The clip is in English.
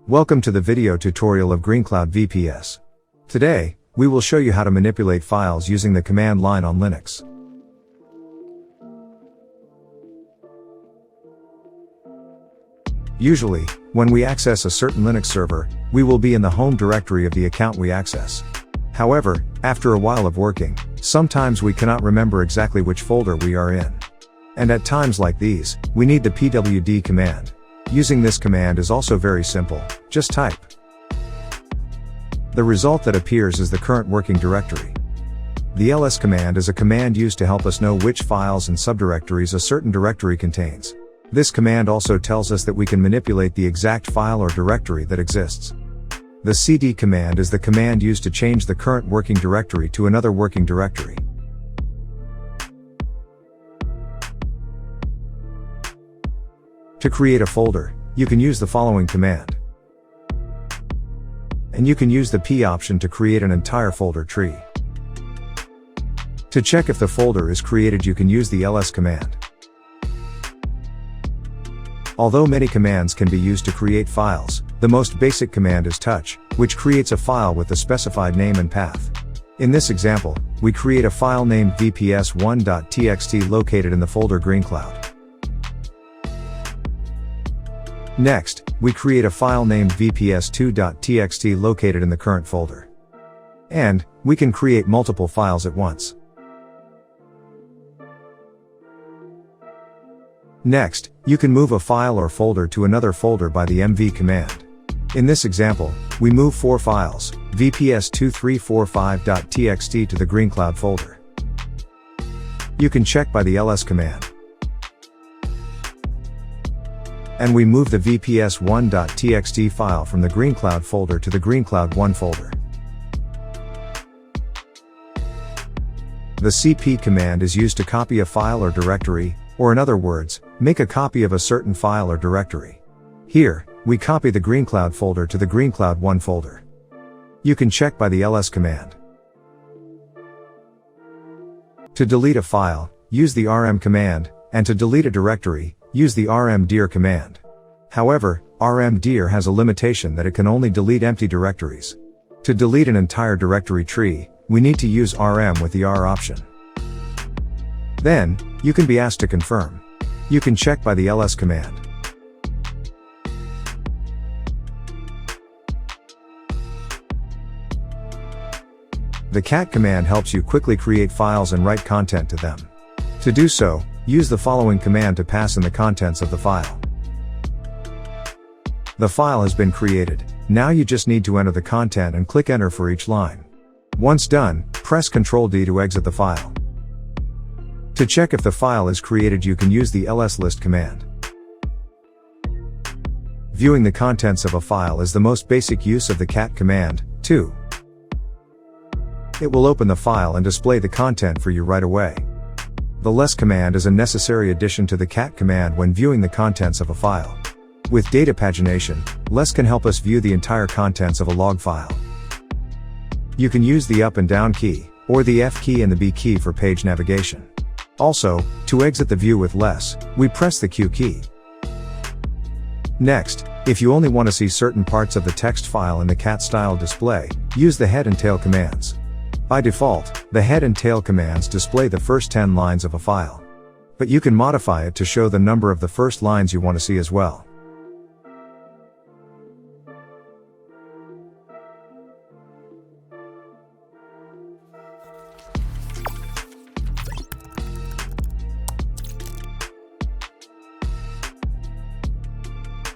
Welcome to the video tutorial of GreenCloud VPS. Today, we will show you how to manipulate files using the command line on Linux. Usually, when we access a certain Linux server, we will be in the home directory of the account we access. However, after a while of working, sometimes we cannot remember exactly which folder we are in. And at times like these, we need the pwd command. Using this command is also very simple, just type. The result that appears is the current working directory. The ls command is a command used to help us know which files and subdirectories a certain directory contains. This command also tells us that we can manipulate the exact file or directory that exists. The cd command is the command used to change the current working directory to another working directory. To create a folder, you can use the following command. And you can use the P option to create an entire folder tree. To check if the folder is created, you can use the ls command. Although many commands can be used to create files, the most basic command is touch, which creates a file with the specified name and path. In this example, we create a file named vps1.txt located in the folder GreenCloud. Next, we create a file named vps2.txt located in the current folder. And, we can create multiple files at once. Next, you can move a file or folder to another folder by the mv command. In this example, we move 4 files, vps2345.txt to the GreenCloud folder. You can check by the ls command. And we move the vps1.txt file from the GreenCloud folder to the GreenCloud 1 folder. The cp command is used to copy a file or directory, or in other words, make a copy of a certain file or directory. Here, we copy the GreenCloud folder to the GreenCloud 1 folder. You can check by the ls command. To delete a file, use the rm command, and to delete a directory, use the rmdir command. However, rmdir has a limitation that it can only delete empty directories. To delete an entire directory tree, we need to use rm with the r option. Then, you can be asked to confirm. You can check by the ls command. The cat command helps you quickly create files and write content to them. To do so, use the following command to pass in the contents of the file. The file has been created. Now you just need to enter the content and click enter for each line. Once done, press Ctrl D to exit the file. To check if the file is created, you can use the lslist command. Viewing the contents of a file is the most basic use of the cat command, too. It will open the file and display the content for you right away. The ls command is a necessary addition to the cat command when viewing the contents of a file. With data pagination, ls can help us view the entire contents of a log file. You can use the up and down key, or the F key and the B key for page navigation. Also, to exit the view with ls, we press the Q key. Next, if you only want to see certain parts of the text file in the cat style display, use the head and tail commands. By default, the head and tail commands display the first 10 lines of a file. But you can modify it to show the number of the first lines you want to see as well.